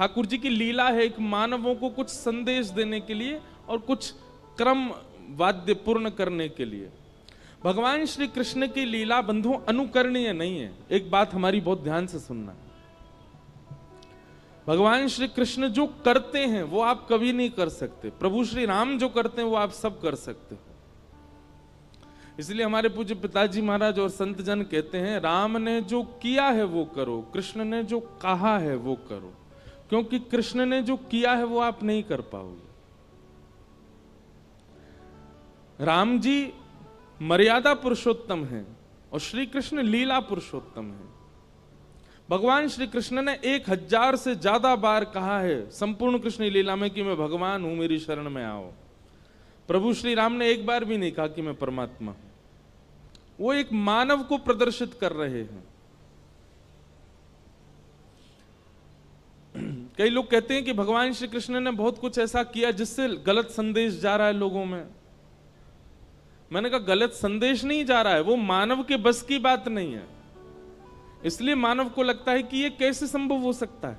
ठाकुर जी की लीला है एक मानवों को कुछ संदेश देने के लिए और कुछ क्रम वाद्य पूर्ण करने के लिए। भगवान श्री कृष्ण की लीला बंधुओं अनुकरणीय नहीं है। एक बात हमारी बहुत ध्यान से सुनना, भगवान श्री कृष्ण जो करते हैं वो आप कभी नहीं कर सकते। प्रभु श्री राम जो करते हैं वो आप सब कर सकते हो। इसलिए हमारे पूज्य पिताजी महाराज और संत जन कहते हैं, राम ने जो किया है वो करो, कृष्ण ने जो कहा है वो करो, क्योंकि कृष्ण ने जो किया है वो आप नहीं कर पाओगे। राम जी मर्यादा पुरुषोत्तम हैं और श्री कृष्ण लीला पुरुषोत्तम हैं। भगवान श्री कृष्ण ने 1000 से ज्यादा बार कहा है संपूर्ण कृष्ण लीला में कि मैं भगवान हूं, मेरी शरण में आओ। प्रभु श्री राम ने एक बार भी नहीं कहा कि मैं परमात्मा हूं। वो एक मानव को प्रदर्शित कर रहे हैं। कई लोग कहते हैं कि भगवान श्री कृष्ण ने बहुत कुछ ऐसा किया जिससे गलत संदेश जा रहा है लोगों में। मैंने कहा गलत संदेश नहीं जा रहा है, वो मानव के बस की बात नहीं है। इसलिए मानव को लगता है कि ये कैसे संभव हो सकता है।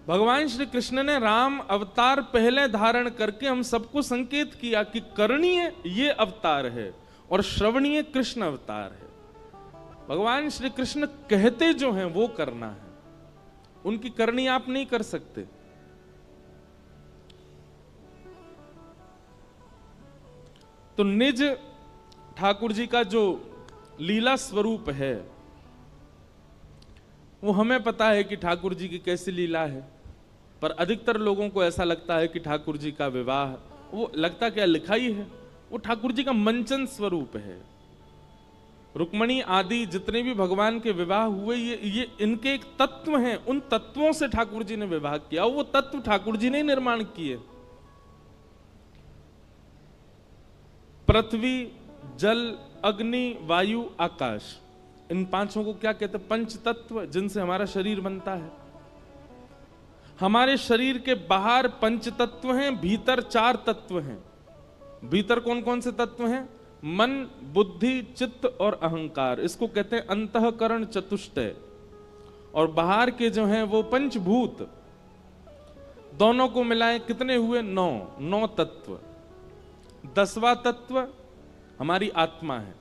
भगवान श्री कृष्ण ने राम अवतार पहले धारण करके हम सबको संकेत किया कि करणीय ये अवतार है और श्रवणीय कृष्ण अवतार है। भगवान श्री कृष्ण कहते जो हैं वो करना है, उनकी करनी आप नहीं कर सकते। तो निज ठाकुर जी का जो लीला स्वरूप है वो हमें पता है कि ठाकुर जी की कैसी लीला है, पर अधिकतर लोगों को ऐसा लगता है कि ठाकुर जी का विवाह, वो लगता क्या लिखा ही है, वो ठाकुर जी का मंचन स्वरूप है। रुक्मणी आदि जितने भी भगवान के विवाह हुए ये इनके एक तत्व हैं, उन तत्वों से ठाकुर जी ने विवाह किया। वो तत्व ठाकुर जी ने निर्माण किए। पृथ्वी, जल, अग्नि, वायु, आकाश, इन पांचों को क्या कहते हैं? पंच तत्व, जिनसे हमारा शरीर बनता है। हमारे शरीर के बाहर पंच तत्व हैं, भीतर 4 तत्व हैं। भीतर कौन कौन से तत्व हैं? मन, बुद्धि, चित्त और अहंकार। इसको कहते हैं अंतःकरण चतुष्टय। और बाहर के जो हैं वो पंचभूत, दोनों को मिलाएं कितने हुए? 9 तत्व। 10वां तत्व हमारी आत्मा है।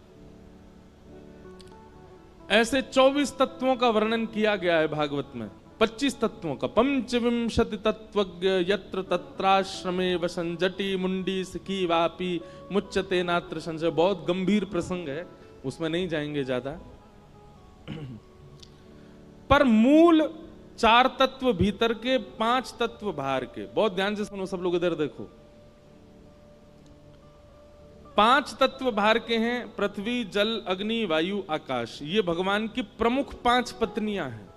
ऐसे 24 तत्वों का वर्णन किया गया है भागवत में। 25 तत्वों का। पंचविंशति तत्वज्ञ यत्र तत्राश्रमे वसन जटी मुंडी सिखी वापी मुच्यते नात्र संशय। बहुत गंभीर प्रसंग है, उसमें नहीं जाएंगे ज्यादा। पर मूल 4 तत्व भीतर के, 5 तत्व बाहर के। बहुत ध्यान से सुनो सब लोग, इधर देखो। 5 तत्व बाहर के हैं, पृथ्वी, जल, अग्नि, वायु, आकाश। ये भगवान की प्रमुख 5 पत्नियां हैं।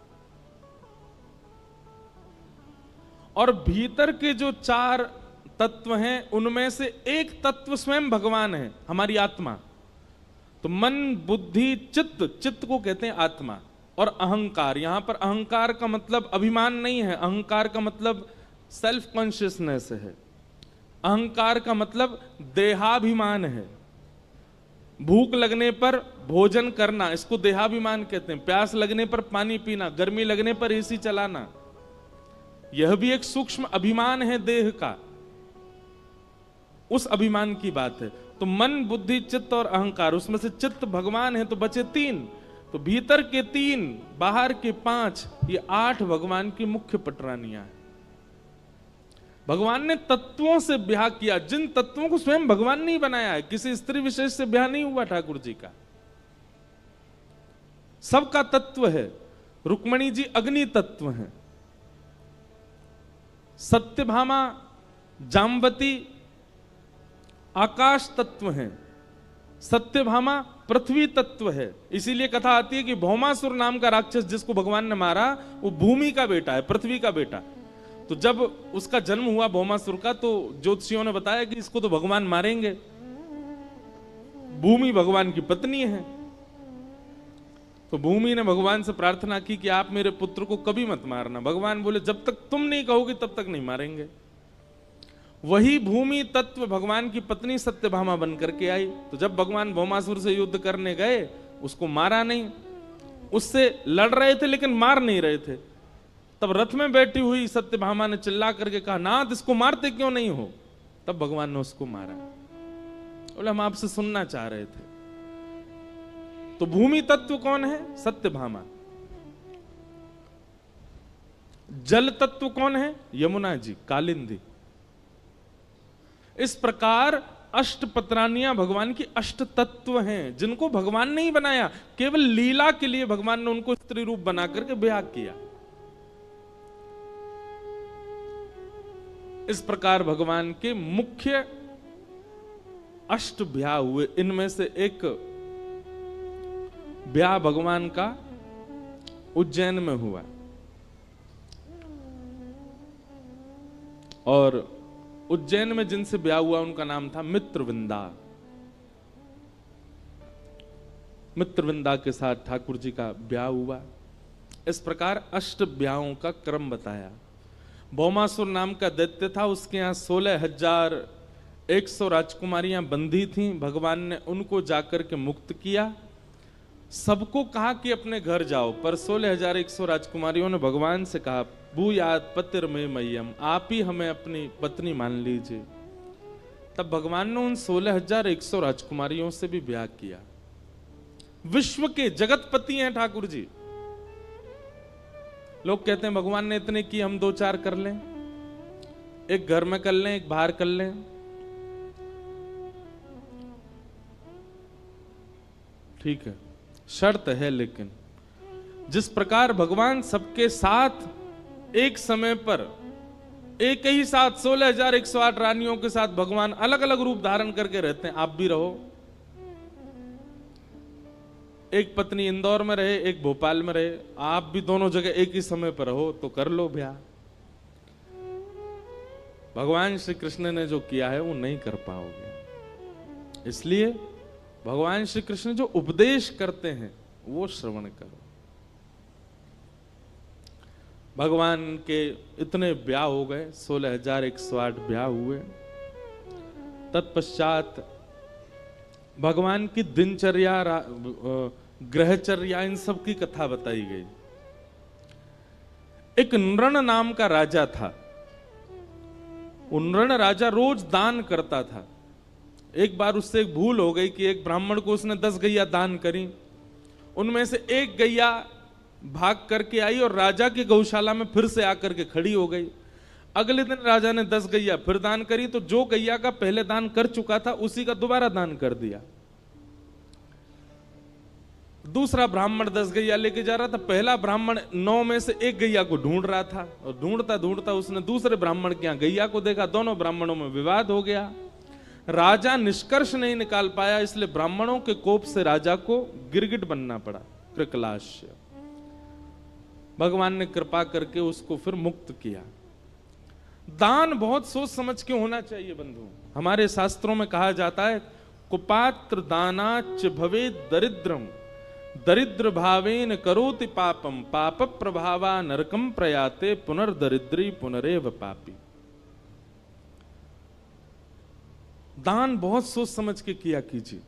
और भीतर के जो 4 तत्व हैं उनमें से एक तत्व स्वयं भगवान है, हमारी आत्मा। तो मन, बुद्धि, चित्त, चित्त को कहते हैं आत्मा। और अहंकार, यहां पर अहंकार का मतलब अभिमान नहीं है, अहंकार का मतलब सेल्फ कॉन्शियसनेस है। अहंकार का मतलब देहाभिमान है। भूख लगने पर भोजन करना, इसको देहाभिमान कहते हैं। प्यास लगने पर पानी पीना, गर्मी लगने पर एसी चलाना, यह भी एक सूक्ष्म अभिमान है देह का। उस अभिमान की बात है। तो मन, बुद्धि, चित्त और अहंकार, उसमें से चित्त भगवान है तो बचे 3। तो भीतर के 3, बाहर के 5, ये 8 भगवान की मुख्य पटरानियां हैं। भगवान ने तत्वों से ब्याह किया, जिन तत्वों को स्वयं भगवान नहीं बनाया है। किसी स्त्री विशेष से ब्याह नहीं हुआ ठाकुर जी का, सबका तत्व है। रुक्मणी जी अग्नि तत्व हैं, सत्यभामा, जाम्बती आकाश तत्व हैं, सत्यभामा पृथ्वी तत्व है। इसीलिए कथा आती है कि भौमासुर नाम का राक्षस जिसको भगवान ने मारा, वो भूमि का बेटा है, पृथ्वी का बेटा। तो जब उसका जन्म हुआ भौमासुर का, तो ज्योतिषियों ने बताया कि इसको तो भगवान मारेंगे, भूमि भगवान की पत्नी है। तो भूमि ने भगवान से प्रार्थना की कि आप मेरे पुत्र को कभी मत मारना। भगवान बोले जब तक तुम नहीं कहोगे तब तक नहीं मारेंगे। वही भूमि तत्व भगवान की पत्नी सत्यभामा बन करके आई। तो जब भगवान भौमासुर से युद्ध करने गए, उसको मारा नहीं, उससे लड़ रहे थे लेकिन मार नहीं रहे थे। तब रथ में बैठी हुई सत्यभामा ने चिल्ला करके कहा, नाथ इसको मारते क्यों नहीं हो? तब भगवान ने उसको मारा। बोले हम आपसे सुनना चाह रहे थे। तो भूमि तत्व कौन है? सत्यभामा। जल तत्व कौन है? यमुना जी, कालिंदी। इस प्रकार अष्टपत्रानियां भगवान की अष्ट तत्व हैं, जिनको भगवान ने ही बनाया, केवल लीला के लिए भगवान ने उनको स्त्री रूप बना करके ब्याह किया। इस प्रकार भगवान के मुख्य अष्ट ब्याह हुए। इनमें से एक ब्याह भगवान का उज्जैन में हुआ, और उज्जैन में जिनसे ब्याह हुआ उनका नाम था मित्रविंदा। मित्रविंदा के साथ ठाकुर जी का ब्याह हुआ। इस प्रकार अष्ट ब्याहों का क्रम बताया। भौमासुर नाम का दैत्य था, उसके यहाँ 16,100 राजकुमारियां बंधी थीं। भगवान ने उनको जाकर के मुक्त किया। सबको कहा कि अपने घर जाओ, पर 16,100 राजकुमारियों ने भगवान से कहा, भूयात पतिर में मय्यम, आप ही हमें अपनी पत्नी मान लीजिए। तब भगवान ने उन 16,100 राजकुमारियों से भी ब्याह किया। विश्व के जगतपति हैं ठाकुर जी। लोग कहते हैं भगवान ने इतने की, हम 2-4 कर लें, एक घर में कर लें, एक बाहर कर लें। ठीक है, शर्त है, लेकिन जिस प्रकार भगवान सबके साथ एक समय पर एक ही साथ 16,108 रानियों के साथ भगवान अलग अलग रूप धारण करके रहते हैं, आप भी रहो। एक पत्नी इंदौर में रहे, एक भोपाल में रहे, आप भी दोनों जगह एक ही समय पर रहो तो कर लो ब्याह। भगवान श्री कृष्ण ने जो किया है वो नहीं कर पाओगे। इसलिए भगवान श्री कृष्ण जो उपदेश करते हैं वो श्रवण करो। भगवान के इतने ब्याह हो गए, 16,108 ब्याह हुए। तत्पश्चात भगवान की दिनचर्या, ग्रहचर्या, इन सब की कथा बताई गई। एक नृण नाम का राजा था। वो नृण राजा रोज दान करता था। एक बार उससे एक भूल हो गई कि एक ब्राह्मण को उसने 10 गैया दान करी। उनमें से एक गैया भाग करके आई और राजा की गौशाला में फिर से आकर के खड़ी हो गई। अगले दिन राजा ने 10 गैया फिर दान करी, तो जो गैया का पहले दान कर चुका था उसी का दोबारा दान कर दिया। दूसरा ब्राह्मण 10 गैया लेके जा रहा था। पहला ब्राह्मण 9 में से एक गैया को ढूंढ रहा था, और ढूंढता ढूंढता उसने दूसरे ब्राह्मण के यहाँ गैया को देखा। दोनों ब्राह्मणों में विवाद हो गया। राजा निष्कर्ष नहीं निकाल पाया, इसलिए ब्राह्मणों के कोप से राजा को गिरगिट बनना पड़ा, कृकलाश्य। भगवान ने कृपा करके उसको फिर मुक्त किया। दान बहुत सोच समझ के होना चाहिए बंधु। हमारे शास्त्रों में कहा जाता है, कुपात्र दानाच भवे दरिद्रम, दरिद्र भावेन करोति पापम, पाप प्रभावा नरकम प्रयाते, पुनर्दरिद्री पुनरेव पापी। दान बहुत सोच समझ के किया कीजिए।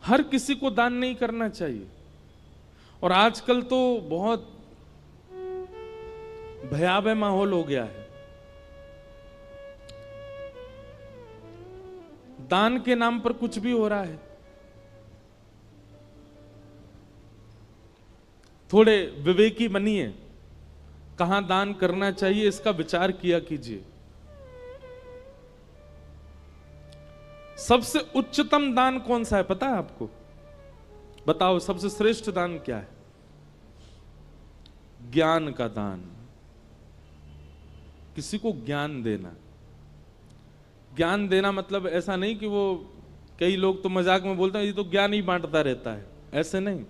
हर किसी को दान नहीं करना चाहिए। और आजकल तो बहुत भयावह माहौल हो गया है। दान के नाम पर कुछ भी हो रहा है। थोड़े विवेकी बनिए, कहां दान करना चाहिए इसका विचार किया कीजिए। सबसे उच्चतम दान कौन सा है पता है आपको? बताओ, सबसे श्रेष्ठ दान क्या है? ज्ञान का दान। किसी को ज्ञान देना। ज्ञान देना मतलब ऐसा नहीं कि वो, कई लोग तो मजाक में बोलते हैं ये तो ज्ञान ही बांटता रहता है, ऐसे नहीं।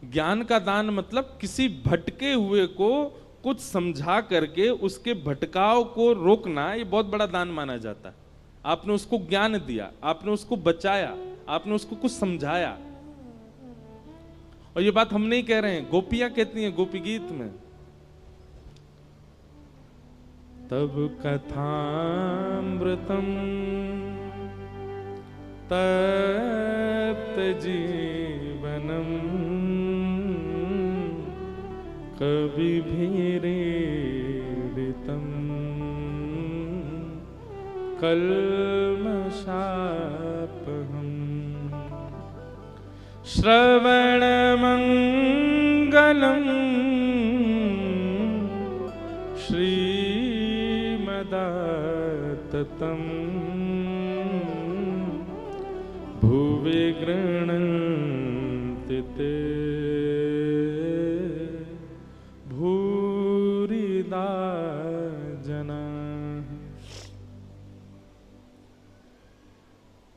ज्ञान का दान मतलब किसी भटके हुए को कुछ समझा करके उसके भटकाव को रोकना, ये बहुत बड़ा दान माना जाता है। आपने उसको ज्ञान दिया, आपने उसको बचाया, आपने उसको कुछ समझाया। और ये बात हम नहीं कह रहे हैं, गोपियां कहती हैं गोपी गीत में, तब कथामृतम तप्त जीवनम कविभिरीडितं कल्मषापहम् श्रवणमङ्गलम् श्रीमदाततम् भुवि गृह्णन्ति ते भूरिदा जनाः।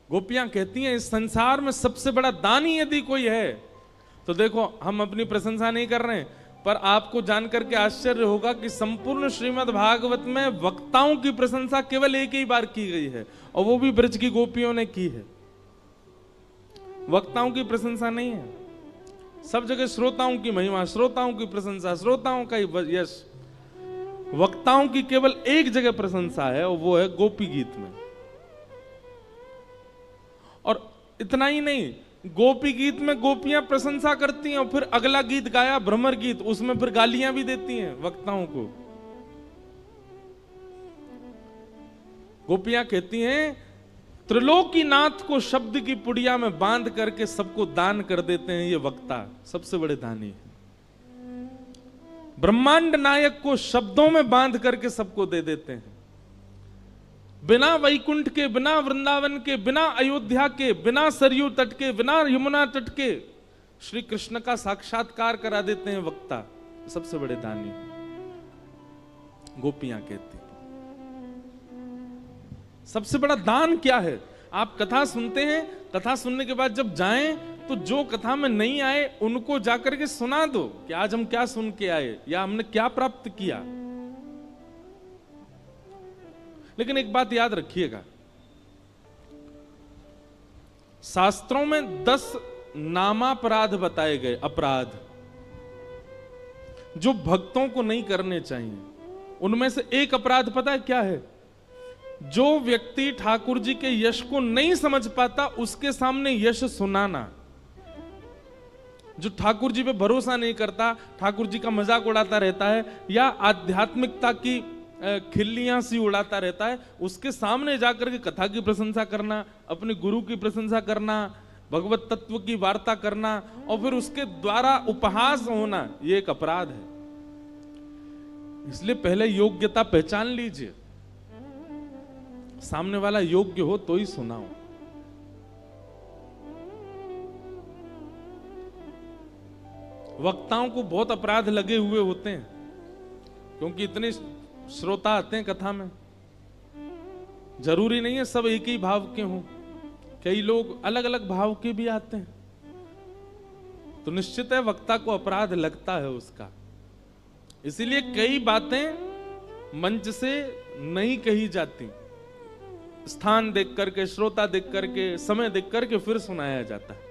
गोपियां कहती हैं इस संसार में सबसे बड़ा दानी यदि कोई है तो देखो, हम अपनी प्रशंसा नहीं कर रहे हैं, पर आपको जानकर के आश्चर्य होगा कि संपूर्ण श्रीमद् भागवत में वक्ताओं की प्रशंसा केवल एक ही बार की गई है, और वो भी ब्रज की गोपियों ने की है। वक्ताओं की प्रशंसा नहीं है, सब जगह श्रोताओं की महिमा, श्रोताओं की प्रशंसा, श्रोताओं का यश। वक्ताओं की केवल एक जगह प्रशंसा है, और वो है गोपी गीत में। और इतना ही नहीं, गोपी गीत में गोपियां प्रशंसा करती हैं और फिर अगला गीत गाया भ्रमर गीत, उसमें फिर गालियां भी देती हैं वक्ताओं को। गोपियां कहती हैं त्रिलोकीनाथ को शब्द की पुड़िया में बांध करके सबको दान कर देते हैं ये वक्ता, सबसे बड़े दानी है। ब्रह्मांड नायक को शब्दों में बांध करके सबको दे देते हैं। बिना वैकुंठ के, बिना वृंदावन के, बिना अयोध्या के, बिना सरयू तट के, बिना यमुना तट के श्री कृष्ण का साक्षात्कार करा देते हैं वक्ता, सबसे बड़े दानी गोपियां कहती। सबसे बड़ा दान क्या है? आप कथा सुनते हैं, कथा सुनने के बाद जब जाएं तो जो कथा में नहीं आए उनको जाकर के सुना दो कि आज हम क्या सुन के आए या हमने क्या प्राप्त किया। लेकिन एक बात याद रखिएगा, शास्त्रों में 10 नामापराध बताए गए, अपराध जो भक्तों को नहीं करने चाहिए। उनमें से एक अपराध पता है क्या है? जो व्यक्ति ठाकुर जी के यश को नहीं समझ पाता उसके सामने यश सुनाना। जो ठाकुर जी पे भरोसा नहीं करता, ठाकुर जी का मजाक उड़ाता रहता है या आध्यात्मिकता की खिल्लियां सी उड़ाता रहता है, उसके सामने जाकर के कथा की प्रशंसा करना, अपने गुरु की प्रशंसा करना, भगवत तत्व की वार्ता करना और फिर उसके द्वारा उपहास होना, ये एक अपराध है। इसलिए पहले योग्यता पहचान लीजिए, सामने वाला योग्य हो तो ही सुनाओ। वक्ताओं को बहुत अपराध लगे हुए होते हैं क्योंकि इतने श्रोता आते हैं कथा में। जरूरी नहीं है सब एक ही भाव के हों, कई लोग अलग अलग भाव के भी आते हैं, तो निश्चित है वक्ता को अपराध लगता है उसका। इसीलिए कई बातें मंच से नहीं कही जाती, स्थान देख करके, श्रोता देख करके, समय देख करके फिर सुनाया जाता है।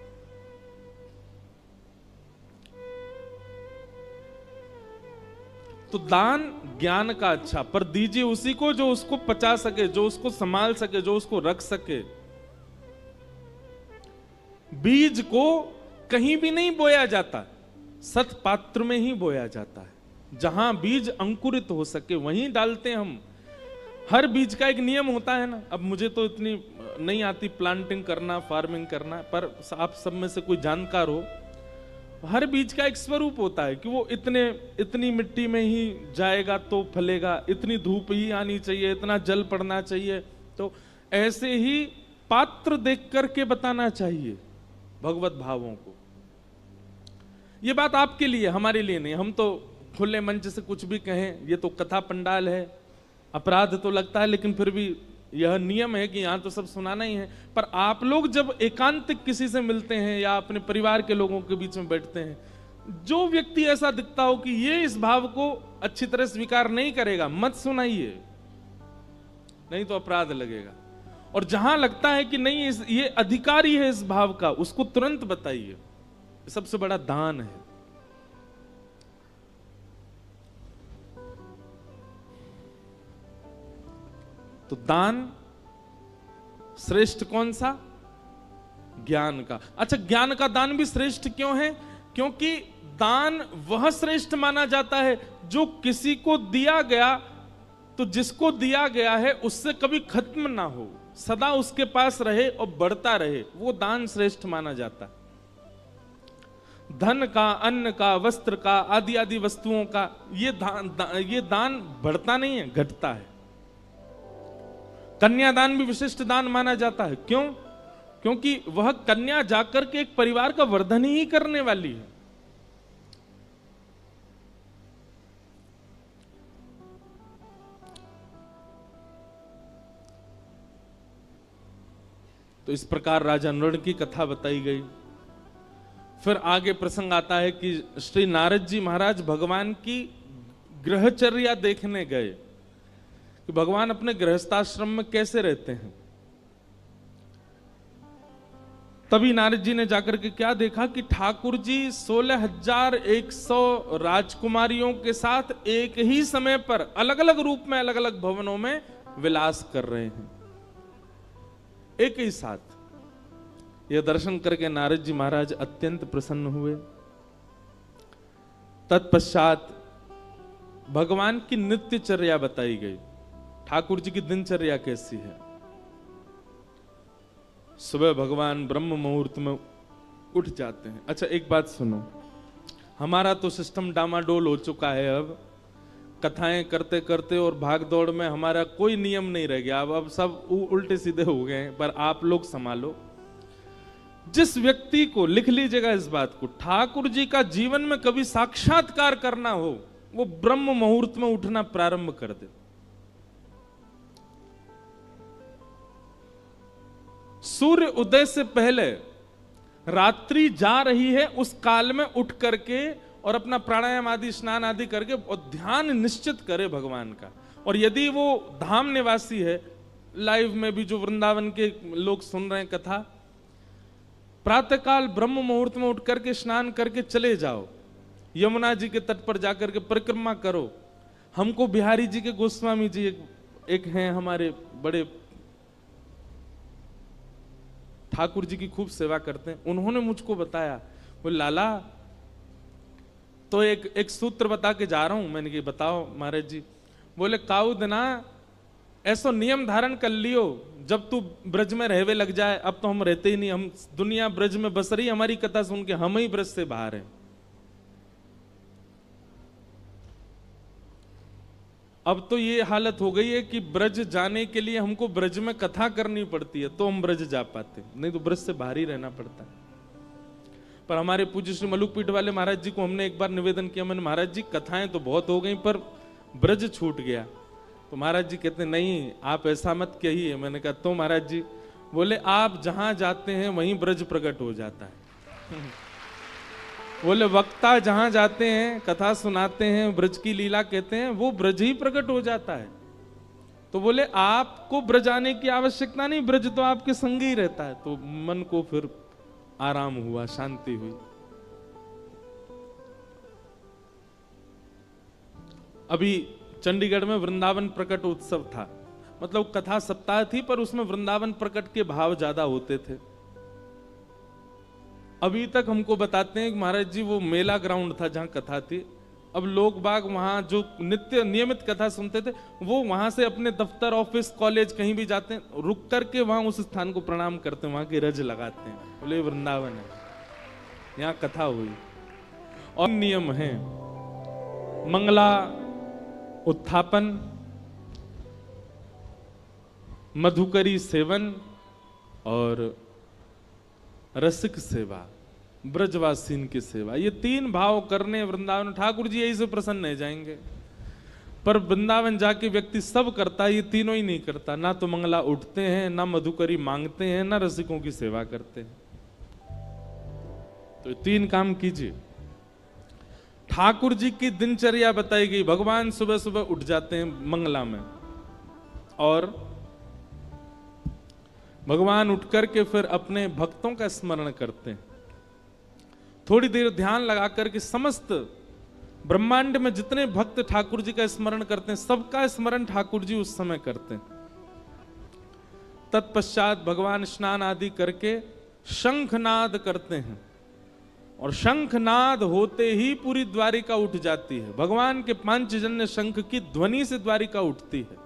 तो दान ज्ञान का अच्छा, पर दीजिए उसी को जो उसको पचा सके, जो उसको संभाल सके, जो उसको रख सके। बीज को कहीं भी नहीं बोया जाता, सत पात्र में ही बोया जाता है। जहां बीज अंकुरित हो सके वहीं डालते हैं हम। हर बीज का एक नियम होता है ना। अब मुझे तो इतनी नहीं आती प्लांटिंग करना, फार्मिंग करना, पर आप सब में से कोई जानकार हो, हर बीज का एक स्वरूप होता है कि वो इतनी मिट्टी में ही जाएगा तो फलेगा, इतनी धूप ही आनी चाहिए, इतना जल पड़ना चाहिए। तो ऐसे ही पात्र देख करके बताना चाहिए भगवत भावों को। ये बात आपके लिए, हमारे लिए नहीं। हम तो खुले मंच से कुछ भी कहें, ये तो कथा पंडाल है, अपराध तो लगता है, लेकिन फिर भी यह नियम है कि यहां तो सब सुनाना ही है। पर आप लोग जब एकांतिक किसी से मिलते हैं या अपने परिवार के लोगों के बीच में बैठते हैं, जो व्यक्ति ऐसा दिखता हो कि ये इस भाव को अच्छी तरह स्वीकार नहीं करेगा, मत सुनाइए, नहीं तो अपराध लगेगा। और जहां लगता है कि नहीं ये अधिकारी है इस भाव का, उसको तुरंत बताइए। सबसे बड़ा दान है। तो दान श्रेष्ठ कौन सा? ज्ञान का। अच्छा, ज्ञान का दान भी श्रेष्ठ क्यों है? क्योंकि दान वह श्रेष्ठ माना जाता है जो किसी को दिया गया, तो जिसको दिया गया है उससे कभी खत्म ना हो, सदा उसके पास रहे और बढ़ता रहे, वो दान श्रेष्ठ माना जाता है। धन का, अन्न का, वस्त्र का, आदि आदि वस्तुओं का ये दान बढ़ता नहीं है, घटता है। कन्यादान भी विशिष्ट दान माना जाता है। क्यों? क्योंकि वह कन्या जाकर के एक परिवार का वर्धन ही करने वाली है। तो इस प्रकार राजा नृण की कथा बताई गई। फिर आगे प्रसंग आता है कि श्री नारद जी महाराज भगवान की गृहचर्या देखने गए कि भगवान अपने गृहस्थाश्रम में कैसे रहते हैं। तभी नारद जी ने जाकर के क्या देखा कि ठाकुर जी 16,100 राजकुमारियों के साथ एक ही समय पर अलग अलग रूप में अलग अलग भवनों में विलास कर रहे हैं, एक ही साथ। यह दर्शन करके नारद जी महाराज अत्यंत प्रसन्न हुए। तत्पश्चात भगवान की नित्यचर्या बताई गई। ठाकुर जी की दिनचर्या कैसी है। सुबह भगवान ब्रह्म मुहूर्त में उठ जाते हैं। अच्छा एक बात सुनो, हमारा तो सिस्टम डामाडोल हो चुका है। अब कथाएं करते करते और भाग दौड़ में हमारा कोई नियम नहीं रह गया। अब सब उल्टे सीधे हो गए हैं। पर आप लोग संभालो। जिस व्यक्ति को, लिख लीजिएगा इस बात को, ठाकुर जी का जीवन में कभी साक्षात्कार करना हो, वो ब्रह्म मुहूर्त में उठना प्रारंभ कर दे। सूर्य उदय से पहले रात्रि जा रही है, उस काल में उठ करके और अपना प्राणायाम आदि, स्नान आदि करके और ध्यान निश्चित करे भगवान का। और यदि वो धाम निवासी है, लाइव में भी जो वृंदावन के लोग सुन रहे हैं कथा, प्रातःकाल ब्रह्म मुहूर्त में उठ करके स्नान करके चले जाओ, यमुना जी के तट पर जाकर के परिक्रमा करो। हमको बिहारी जी के गोस्वामी जी एक हैं हमारे बड़े, ठाकुर जी की खूब सेवा करते हैं। उन्होंने मुझको बताया, बोले लाला तो एक सूत्र बता के जा रहा हूं। मैंने कहा बताओ महाराज जी। बोले काउद ना ऐसो नियम धारण कर लियो, जब तू ब्रज में रहवे लग जाए। अब तो हम रहते ही नहीं, हम दुनिया ब्रज में बस रही, हमारी कथा सुन के हम ही ब्रज से बाहर हैं। अब तो ये हालत हो गई है कि ब्रज जाने के लिए हमको ब्रज में कथा करनी पड़ती है तो हम ब्रज जा पाते, नहीं तो ब्रज से बाहर ही रहना पड़ता है। पर हमारे पूज्य श्री मलुकपीठ वाले महाराज जी को हमने एक बार निवेदन किया, मैंने महाराज जी कथाएं तो बहुत हो गई पर ब्रज छूट गया। तो महाराज जी कहते नहीं आप ऐसा मत कहिए। मैंने कहा तो महाराज जी? बोले आप जहां जाते हैं वहीं ब्रज प्रकट हो जाता है। बोले वक्ता जहां जाते हैं, कथा सुनाते हैं, ब्रज की लीला कहते हैं, वो ब्रज ही प्रकट हो जाता है। तो बोले आपको ब्रज आने की आवश्यकता नहीं, ब्रज तो आपके संग ही रहता है। तो मन को फिर आराम हुआ, शांति हुई। अभी चंडीगढ़ में वृंदावन प्रकट उत्सव था, मतलब कथा सप्ताह थी पर उसमें वृंदावन प्रकट के भाव ज्यादा होते थे। अभी तक हमको बताते हैं कि महाराज जी वो मेला ग्राउंड था जहां कथा थी। अब लोग बाग वहां जो नित्य नियमित कथा सुनते थे, वो वहां से अपने दफ्तर, ऑफिस, कॉलेज कहीं भी जाते हैं, रुक करके वहां उस स्थान को प्रणाम करते हैं, वहां की रज लगाते हैं। बोले वृंदावन है, यहाँ कथा हुई। और नियम है मंगला उत्थापन, मधुकरी सेवन और रसिक सेवा, ब्रजवासीन की सेवा। ये तीन भाव करने वृंदावन, ठाकुर जी यही से प्रसन्न रह जाएंगे। पर वृंदावन जाके व्यक्ति सब करता है, ये तीनों ही नहीं करता। ना तो मंगला उठते हैं, ना मधुकरी मांगते हैं, ना रसिकों की सेवा करते हैं। तो तीन काम कीजिए। ठाकुर जी की दिनचर्या बताई गई। भगवान सुबह सुबह उठ जाते हैं मंगला में, और भगवान उठ करके फिर अपने भक्तों का स्मरण करते हैं। थोड़ी देर ध्यान लगा करके समस्त ब्रह्मांड में जितने भक्त ठाकुर जी का स्मरण करते हैं, सबका स्मरण ठाकुर जी उस समय करते हैं। तत्पश्चात भगवान स्नान आदि करके शंखनाद करते हैं। और शंखनाद होते ही पूरी द्वारिका उठ जाती है। भगवान के पांचजन्य शंख की ध्वनि से द्वारिका उठती है।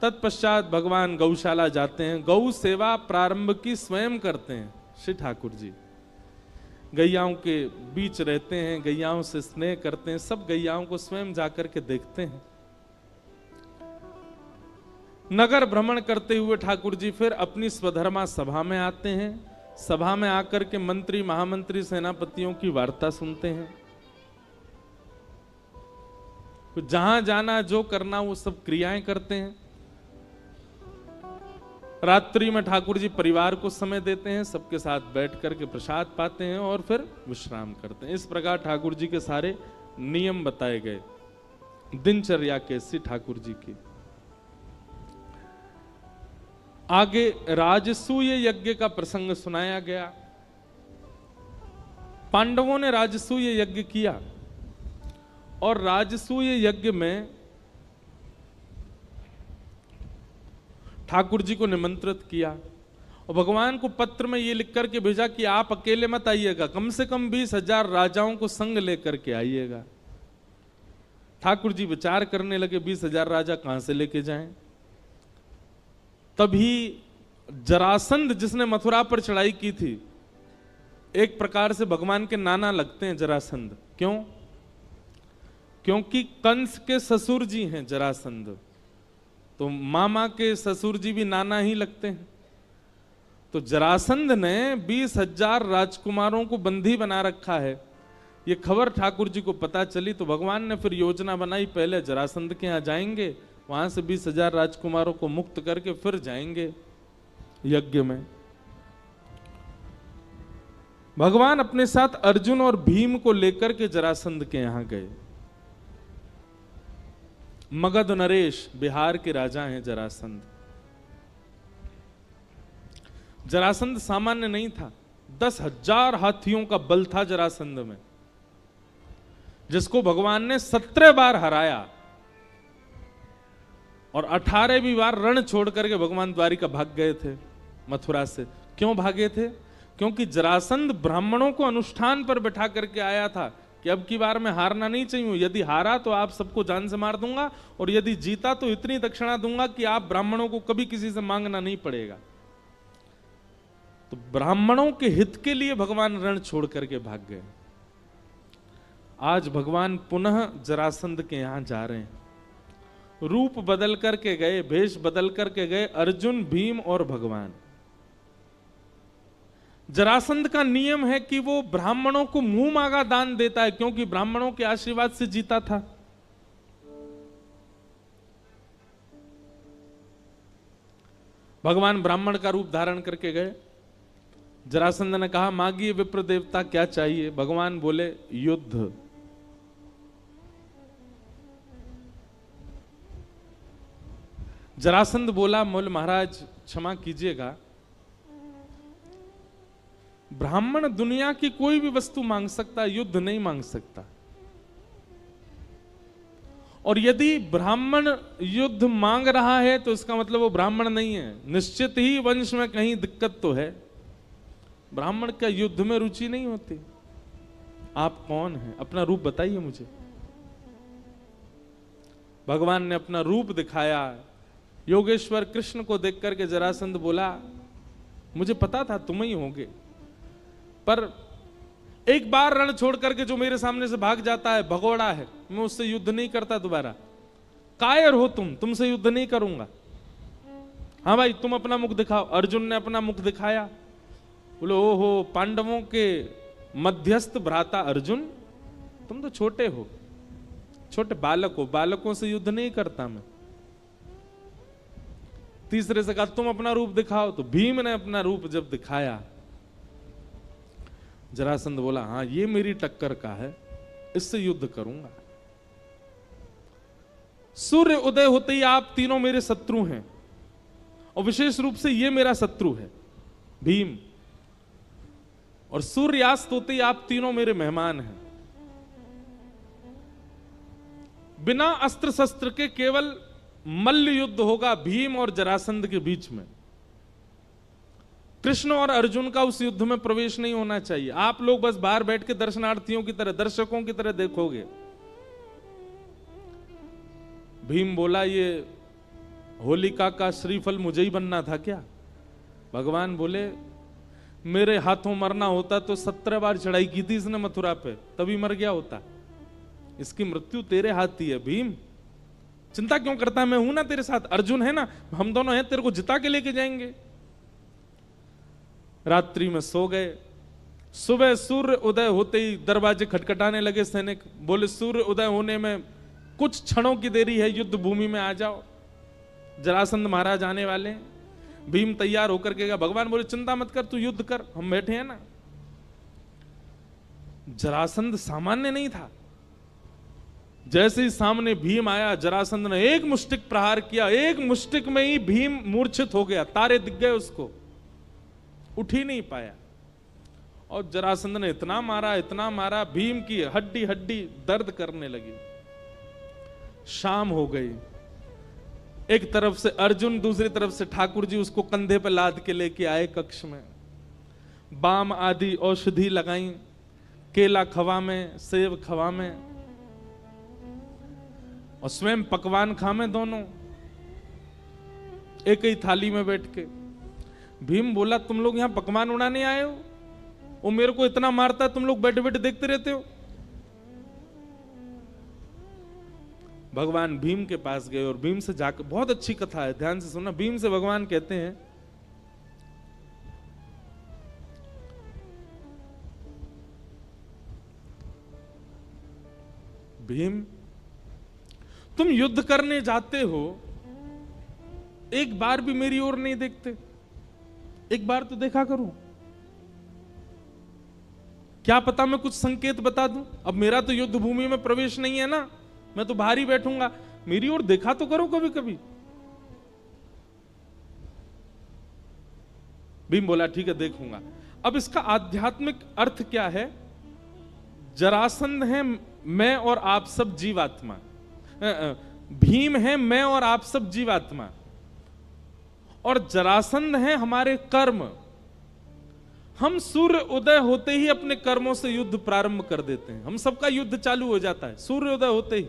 तत्पश्चात भगवान गौशाला जाते हैं, गौ सेवा प्रारंभ की स्वयं करते हैं श्री ठाकुर जी। गैयाओं के बीच रहते हैं, गैयाओं से स्नेह करते हैं, सब गैयाओं को स्वयं जाकर के देखते हैं। नगर भ्रमण करते हुए ठाकुर जी फिर अपनी स्वधर्मा सभा में आते हैं। सभा में आकर के मंत्री, महामंत्री, सेनापतियों की वार्ता सुनते हैं। जहां जाना, जो करना, वो सब क्रियाएं करते हैं। रात्रि में ठाकुर जी परिवार को समय देते हैं, सबके साथ बैठ करके प्रसाद पाते हैं और फिर विश्राम करते हैं। इस प्रकार ठाकुर जी के सारे नियम बताए गए, दिनचर्या कैसी ठाकुर जी की। आगे राजसूय यज्ञ का प्रसंग सुनाया गया। पांडवों ने राजसूय यज्ञ किया और राजसूय यज्ञ में ठाकुर जी को निमंत्रित किया और भगवान को पत्र में ये लिख करके भेजा कि आप अकेले मत आइएगा, कम से कम 20,000 राजाओं को संग लेकर के आइएगा। ठाकुर जी विचार करने लगे 20,000 राजा कहां से लेके जाएं। तभी जरासंध, जिसने मथुरा पर चढ़ाई की थी, एक प्रकार से भगवान के नाना लगते हैं जरासंध। क्यों? क्योंकि कंस के ससुर जी हैं जरासंध, तो मामा के ससुर जी भी नाना ही लगते हैं। तो जरासंध ने 20,000 राजकुमारों को बंदी बना रखा है। ये खबर ठाकुर जी को पता चली तो भगवान ने फिर योजना बनाई, पहले जरासंध के यहां जाएंगे, वहां से 20,000 राजकुमारों को मुक्त करके फिर जाएंगे यज्ञ में। भगवान अपने साथ अर्जुन और भीम को लेकर के जरासंध के यहां गए। मगध नरेश, बिहार के राजा हैं जरासंध। जरासंध सामान्य नहीं था, 10,000 हाथियों का बल था जरासंध में, जिसको भगवान ने 17 बार हराया और 18वीं बार रण छोड़ करके भगवान द्वारिका भाग गए थे मथुरा से। क्यों भागे थे? क्योंकि जरासंध ब्राह्मणों को अनुष्ठान पर बैठा करके आया था कि अब की बार में हारना नहीं चाहिए, यदि हारा तो आप सबको जान से मार दूंगा और यदि जीता तो इतनी दक्षिणा दूंगा कि आप ब्राह्मणों को कभी किसी से मांगना नहीं पड़ेगा। तो ब्राह्मणों के हित के लिए भगवान रण छोड़ करके भाग गए। आज भगवान पुनः जरासंध के यहां जा रहे हैं। रूप बदल करके गए, भेष बदल करके गए, अर्जुन, भीम और भगवान। जरासंध का नियम है कि वो ब्राह्मणों को मुंह मांगा दान देता है, क्योंकि ब्राह्मणों के आशीर्वाद से जीता था। भगवान ब्राह्मण का रूप धारण करके गए। जरासंध ने कहा, मांगिए विप्र देवता, क्या चाहिए? भगवान बोले, युद्ध। जरासंध बोला, मोल महाराज क्षमा कीजिएगा, ब्राह्मण दुनिया की कोई भी वस्तु मांग सकता, युद्ध नहीं मांग सकता। और यदि ब्राह्मण युद्ध मांग रहा है तो इसका मतलब वो ब्राह्मण नहीं है, निश्चित ही वंश में कहीं दिक्कत तो है। ब्राह्मण का युद्ध में रुचि नहीं होती। आप कौन हैं? अपना रूप बताइए मुझे। भगवान ने अपना रूप दिखाया। योगेश्वर कृष्ण को देख करके जरासंध बोला, मुझे पता था तुम ही होगे, पर एक बार रण छोड़ करके जो मेरे सामने से भाग जाता है भगोड़ा है, मैं उससे युद्ध नहीं करता दोबारा। कायर हो तुम, तुमसे युद्ध नहीं करूंगा। हाँ भाई, तुम अपना मुख दिखाओ। अर्जुन ने अपना मुख दिखाया। बोले, ओहो, पांडवों के मध्यस्थ भ्राता अर्जुन, तुम तो छोटे हो, छोटे बालक हो, बालकों से युद्ध नहीं करता मैं। तीसरे से कहा, तुम अपना रूप दिखाओ। तो भीम ने अपना रूप जब दिखाया, जरासंध बोला, हाँ ये मेरी टक्कर का है, इससे युद्ध करूंगा। सूर्य उदय होते ही आप तीनों मेरे शत्रु हैं, और विशेष रूप से ये मेरा शत्रु है भीम, और सूर्यास्त होते ही आप तीनों मेरे मेहमान हैं। बिना अस्त्र शस्त्र के केवल मल्ल युद्ध होगा भीम और जरासंध के बीच में। कृष्ण और अर्जुन का उस युद्ध में प्रवेश नहीं होना चाहिए। आप लोग बस बाहर बैठ के दर्शनार्थियों की तरह, दर्शकों की तरह देखोगे। भीम बोला, ये होलिका का श्रीफल मुझे ही बनना था क्या? भगवान बोले, मेरे हाथों मरना होता तो 17 बार चढ़ाई की थी इसने मथुरा पे, तभी मर गया होता। इसकी मृत्यु तेरे हाथ ही है भीम, चिंता क्यों करता है? मैं हूं ना तेरे साथ, अर्जुन है ना, हम दोनों हैं, तेरे को जिता के लेके जाएंगे। रात्रि में सो गए। सुबह सूर्य उदय होते ही दरवाजे खटखटाने लगे। सैनिक बोले, सूर्य उदय होने में कुछ क्षणों की देरी है, युद्ध भूमि में आ जाओ, जरासंध महाराज आने वाले हैं। भीम तैयार होकर के गया। भगवान बोले, चिंता मत कर, तू युद्ध कर, हम बैठे हैं ना। जरासंध सामान्य नहीं था। जैसे ही सामने भीम आया, जरासंध ने एक मुष्टिक प्रहार किया। एक मुष्टिक में ही भीम मूर्छित हो गया, तारे दिख गए उसको, उठ ही नहीं पाया। और जरासंध ने इतना मारा, भीम की हड्डी हड्डी दर्द करने लगी। शाम हो गई। एक तरफ से अर्जुन, दूसरी तरफ से ठाकुर जी उसको कंधे पर लाद के लेके आए कक्ष में। बाम आदि औषधि लगाई, केला खवा में, सेब खवा में, और स्वयं पकवान खामे दोनों, एक ही थाली में बैठ के। भीम बोला, तुम लोग यहां पकवान उड़ाने आए हो? वो मेरे को इतना मारता है, तुम लोग बैठे बैठे देखते रहते हो। भगवान भीम के पास गए और भीम से जाकर, बहुत अच्छी कथा है, ध्यान से सुनना। भीम से भगवान कहते हैं, भीम तुम युद्ध करने जाते हो, एक बार भी मेरी ओर नहीं देखते, एक बार तो देखा करो। क्या पता मैं कुछ संकेत बता दूं। अब मेरा तो युद्ध भूमि में प्रवेश नहीं है ना, मैं तो बाहर ही बैठूंगा, मेरी ओर देखा तो करो कभी कभी। भीम बोला, ठीक है देखूंगा। अब इसका आध्यात्मिक अर्थ क्या है? जरासंध है मैं और आप सब जीवात्मा, भीम है मैं और आप सब जीवात्मा, और जरासंध है हमारे कर्म। हम सूर्य उदय होते ही अपने कर्मों से युद्ध प्रारंभ कर देते हैं। हम सबका युद्ध चालू हो जाता है सूर्य उदय होते ही।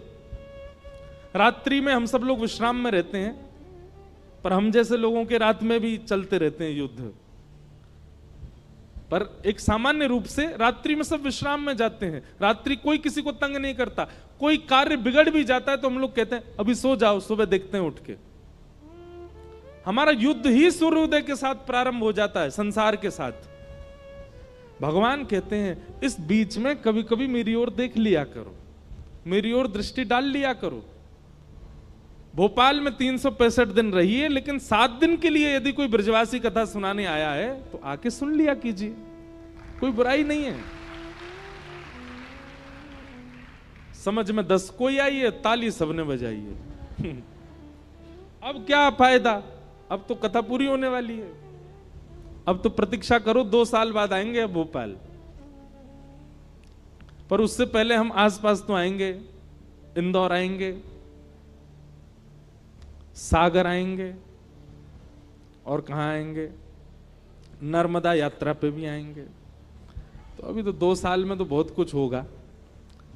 रात्रि में हम सब लोग विश्राम में रहते हैं, पर हम जैसे लोगों के रात में भी चलते रहते हैं युद्ध। पर एक सामान्य रूप से रात्रि में सब विश्राम में जाते हैं। रात्रि कोई किसी को तंग नहीं करता। कोई कार्य बिगड़ भी जाता है तो हम लोग कहते हैं अभी सो जाओ, सुबह देखते हैं उठ के। हमारा युद्ध ही सूर्योदय के साथ प्रारंभ हो जाता है, संसार के साथ। भगवान कहते हैं इस बीच में कभी कभी मेरी ओर देख लिया करो, मेरी ओर दृष्टि डाल लिया करो। भोपाल में 365 दिन रहिए, लेकिन 7 दिन के लिए यदि कोई ब्रजवासी कथा सुनाने आया है तो आके सुन लिया कीजिए, कोई बुराई नहीं है। समझ में 10 कोई आई है, ताली सबने बजाई है। अब क्या फायदा, अब तो कथा पूरी होने वाली है। अब तो प्रतीक्षा करो, 2 साल बाद आएंगे भोपाल, पर उससे पहले हम आसपास तो आएंगे, इंदौर आएंगे, सागर आएंगे, और कहां आएंगे, नर्मदा यात्रा पे भी आएंगे। तो अभी तो 2 साल में तो बहुत कुछ होगा,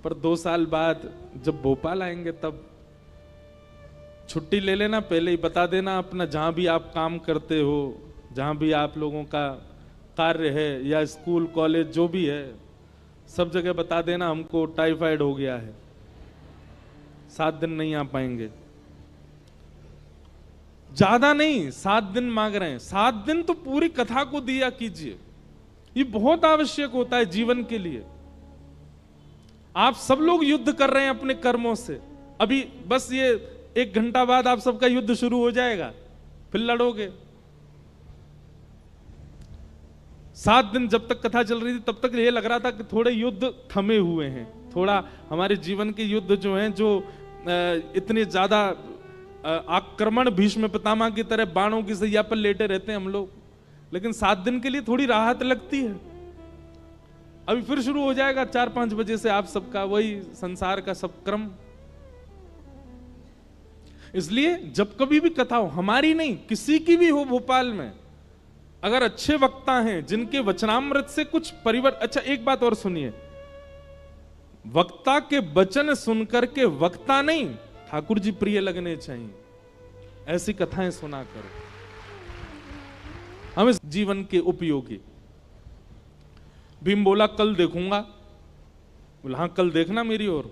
पर 2 साल बाद जब भोपाल आएंगे तब छुट्टी ले लेना, पहले ही बता देना अपना, जहां भी आप काम करते हो, जहां भी आप लोगों का कार्य है या स्कूल कॉलेज जो भी है, सब जगह बता देना हमको टाइफाइड हो गया है, 7 दिन नहीं आ पाएंगे। ज्यादा नहीं, 7 दिन मांग रहे हैं, 7 दिन तो पूरी कथा को दिया कीजिए। ये बहुत आवश्यक होता है जीवन के लिए। आप सब लोग युद्ध कर रहे हैं अपने कर्मों से। अभी बस ये 1 घंटा बाद आप सबका युद्ध शुरू हो जाएगा, फिर लड़ोगे। 7 दिन जब तक कथा चल रही थी तब तक ये लग रहा था कि थोड़े युद्ध थमे हुए हैं, थोड़ा हमारे जीवन के युद्ध जो हैं, जो इतने ज्यादा आक्रमण भीष्म पितामह की तरह बाणों की सैया पर लेटे रहते हैं हम लोग, लेकिन 7 दिन के लिए थोड़ी राहत लगती है। अभी फिर शुरू हो जाएगा 4-5 बजे से आप सबका वही संसार का सब क्रम। इसलिए जब कभी भी कथा हो, हमारी नहीं किसी की भी हो भोपाल में, अगर अच्छे वक्ता हैं जिनके वचनामृत से कुछ परिवर्तन। अच्छा एक बात और सुनिए, वक्ता के वचन सुनकर के वक्ता नहीं ठाकुर जी प्रिय लगने चाहिए, ऐसी कथाएं सुना करो। हम इस जीवन के उपयोगी। भीम बोला कल देखूंगा। बोला हाँ कल देखना मेरी ओर।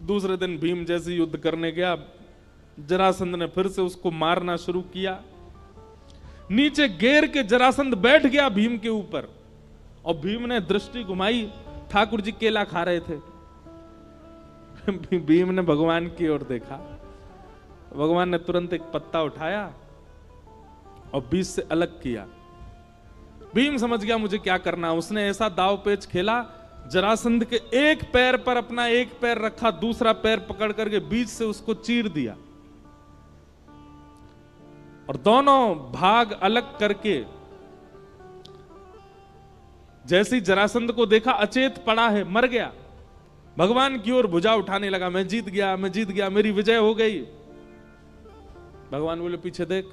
दूसरे दिन भीम जैसे युद्ध करने गया, जरासंध ने फिर से उसको मारना शुरू किया। नीचे घेर के जरासंध बैठ गया भीम के ऊपर, और भीम ने दृष्टि घुमाई, ठाकुर जी केला खा रहे थे। भीम ने भगवान की ओर देखा, भगवान ने तुरंत एक पत्ता उठाया और बीच से अलग किया। भीम समझ गया मुझे क्या करना। उसने ऐसा दाव पेच खेला, जरासंध के एक पैर पर अपना एक पैर रखा, दूसरा पैर पकड़ करके बीच से उसको चीर दिया, और दोनों भाग अलग करके जैसे ही जरासंध को देखा अचेत पड़ा है, मर गया, भगवान की ओर भुजा उठाने लगा, मैं जीत गया, मैं जीत गया, मेरी विजय हो गई। भगवान बोले पीछे देख।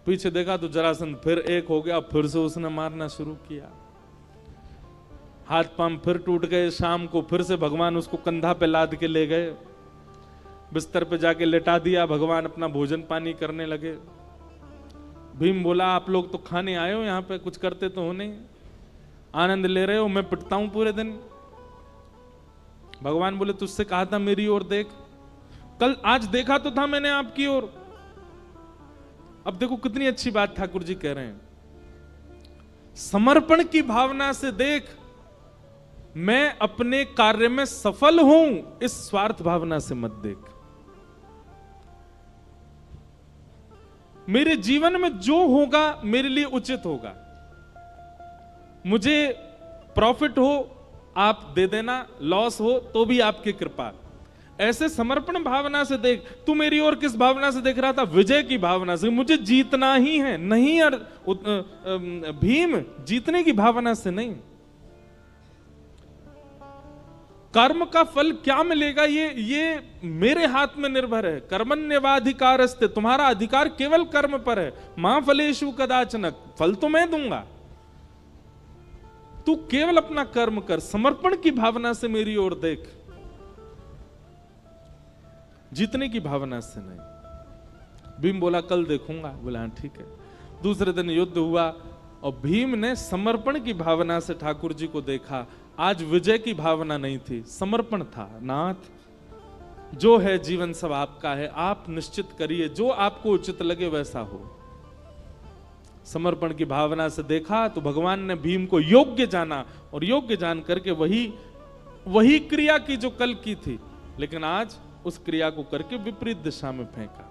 पीछे देखा तो जरासंध फिर एक हो गया, फिर से उसने मारना शुरू किया। हाथ पांव फिर टूट गए। शाम को फिर से भगवान उसको कंधा पे लाद के ले गए, बिस्तर पे जाके लेटा दिया। भगवान अपना भोजन पानी करने लगे। भीम बोला आप लोग तो खाने आए हो, यहां पे कुछ करते तो हो नहीं, आनंद ले रहे हो, मैं पिटता हूं पूरे दिन। भगवान बोले तुझसे कहा था मेरी ओर देख, कल आज देखा तो था मैंने आपकी ओर। अब देखो कितनी अच्छी बात ठाकुर जी कह रहे हैं, समर्पण की भावना से देख, मैं अपने कार्य में सफल हूं, इस स्वार्थ भावना से मत देख। मेरे जीवन में जो होगा मेरे लिए उचित होगा, मुझे प्रॉफिट हो आप दे देना, लॉस हो तो भी आपकी कृपा। ऐसे समर्पण भावना से देख। तू मेरी ओर किस भावना से देख रहा था? विजय की भावना से, मुझे जीतना ही है। नहीं यार भीम, जीतने की भावना से नहीं। कर्म का फल क्या मिलेगा ये मेरे हाथ में निर्भर है। कर्मण्येवाधिकारस्ते, तुम्हारा अधिकार केवल कर्म पर है। मां फलेषु कदाचन, फल तो मैं दूंगा, तू केवल अपना कर्म कर। समर्पण की भावना से मेरी ओर देख, जीतने की भावना से नहीं। भीम बोला कल देखूंगा। बोला हाँ ठीक है। दूसरे दिन युद्ध हुआ और भीम ने समर्पण की भावना से ठाकुर जी को देखा। आज विजय की भावना नहीं थी, समर्पण था। नाथ जो है जीवन सब आपका है, आप निश्चित करिए, जो आपको उचित लगे वैसा हो। समर्पण की भावना से देखा तो भगवान ने भीम को योग्य जाना, और योग्य जान करके वही क्रिया की जो कल की थी, लेकिन आज उस क्रिया को करके विपरीत दिशा में फेंका।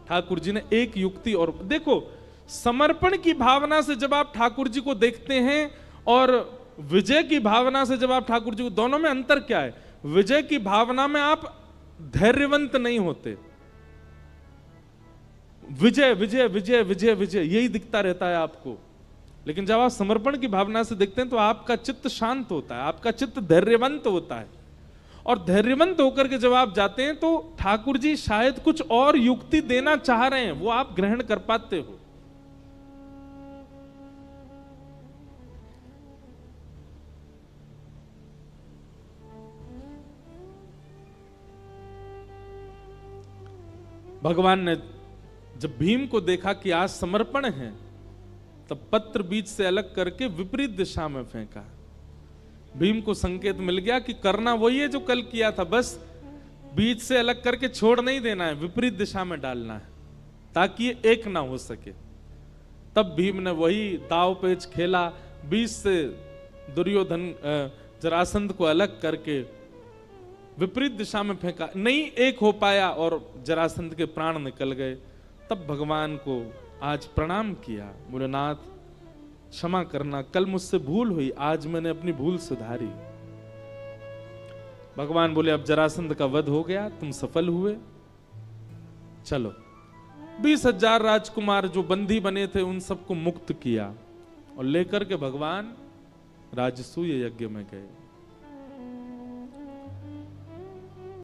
ठाकुर जी ने एक युक्ति और देखो, समर्पण की भावना से जब आप ठाकुर जी को देखते हैं और विजय की भावना से जब आप ठाकुर जी को, दोनों में अंतर क्या है? विजय की भावना में आप धैर्यवंत नहीं होते, विजय विजय विजय विजय विजय यही दिखता रहता है आपको। लेकिन जब आप समर्पण की भावना से देखते हैं तो आपका चित्त शांत होता है, आपका चित्त धैर्यवंत होता है। और धैर्यवंत होकर के जब आप जाते हैं तो ठाकुर जी शायद कुछ और युक्ति देना चाह रहे हैं, वो आप ग्रहण कर पाते हो। भगवान ने जब भीम को देखा कि आज समर्पण है, तब पत्र बीच से अलग करके विपरीत दिशा में फेंका। भीम को संकेत मिल गया कि करना वही है जो कल किया था, बस बीच से अलग करके छोड़ नहीं देना है, विपरीत दिशा में डालना है ताकि ये एक ना हो सके। तब भीम ने वही दाव पेच खेला, बीच से दुर्योधन जरासंध को अलग करके विपरीत दिशा में फेंका। नहीं एक हो पाया और जरासंध के प्राण निकल गए। तब भगवान को आज प्रणाम किया, बोले नाथ क्षमा करना, कल मुझसे भूल हुई, आज मैंने अपनी भूल सुधारी। भगवान बोले अब जरासंध का वध हो गया, तुम सफल हुए, चलो। 20,000 राजकुमार जो बंदी बने थे उन सबको मुक्त किया और लेकर के भगवान राजसूय यज्ञ में गए।